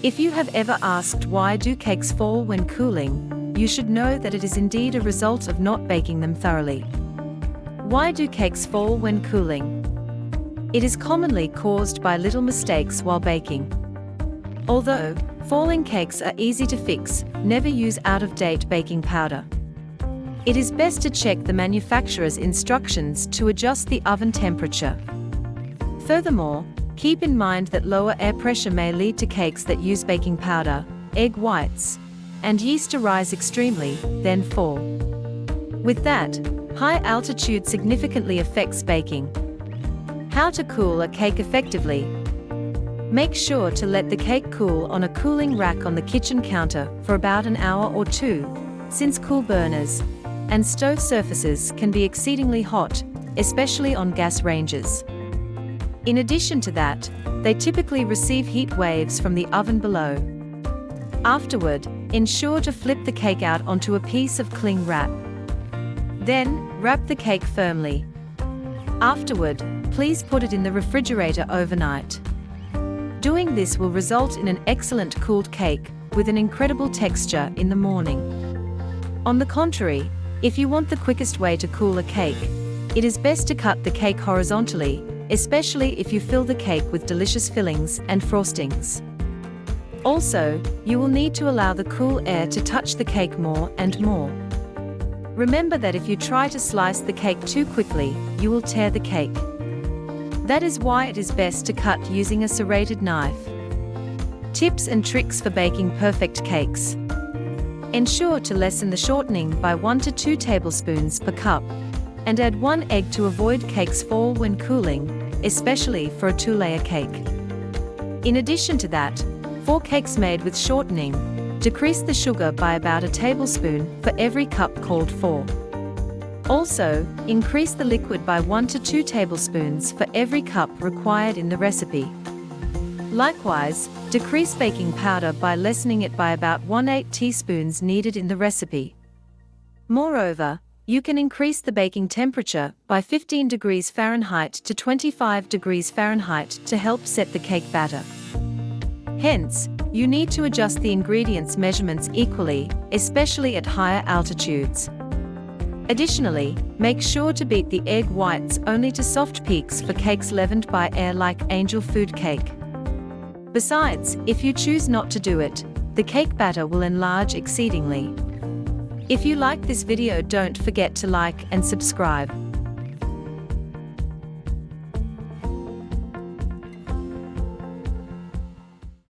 If you have ever asked why do cakes fall when cooling, you should know that it is indeed a result of not baking them thoroughly. Why do cakes fall when cooling? It is commonly caused by little mistakes while baking. Although falling cakes are easy to fix, never use out-of-date baking powder. It is best to check the manufacturer's instructions to adjust the oven temperature. Furthermore, keep in mind that lower air pressure may lead to cakes that use baking powder, egg whites, and yeast to rise extremely, then fall. With that, high altitude significantly affects baking. How to cool a cake effectively? Make sure to let the cake cool on a cooling rack on the kitchen counter for about an hour or two, since cool burners and stove surfaces can be exceedingly hot, especially on gas ranges. In addition to that, they typically receive heat waves from the oven below. Afterward, ensure to flip the cake out onto a piece of cling wrap. Then, wrap the cake firmly. Afterward, please put it in the refrigerator overnight. Doing this will result in an excellent cooled cake, with an incredible texture in the morning. On the contrary, if you want the quickest way to cool a cake, it is best to cut the cake horizontally, especially if you fill the cake with delicious fillings and frostings. Also, you will need to allow the cool air to touch the cake more and more. Remember that if you try to slice the cake too quickly, you will tear the cake. That is why it is best to cut using a serrated knife. Tips and tricks for baking perfect cakes. Ensure to lessen the shortening by 1 to 2 tablespoons per cup, and add 1 egg to avoid cakes fall when cooling, especially for a 2-layer cake. In addition to that, for cakes made with shortening, decrease the sugar by about a tablespoon for every cup called for. Also, increase the liquid by 1 to 2 tablespoons for every cup required in the recipe. Likewise, decrease baking powder by lessening it by about 1/8 teaspoons needed in the recipe. Moreover, you can increase the baking temperature by 15 degrees Fahrenheit to 25 degrees Fahrenheit to help set the cake batter. Hence, you need to adjust the ingredients measurements equally, especially at higher altitudes. Additionally, make sure to beat the egg whites only to soft peaks for cakes leavened by air like angel food cake. Besides, if you choose not to do it, the cake batter will enlarge exceedingly. If you like this video, don't forget to like and subscribe.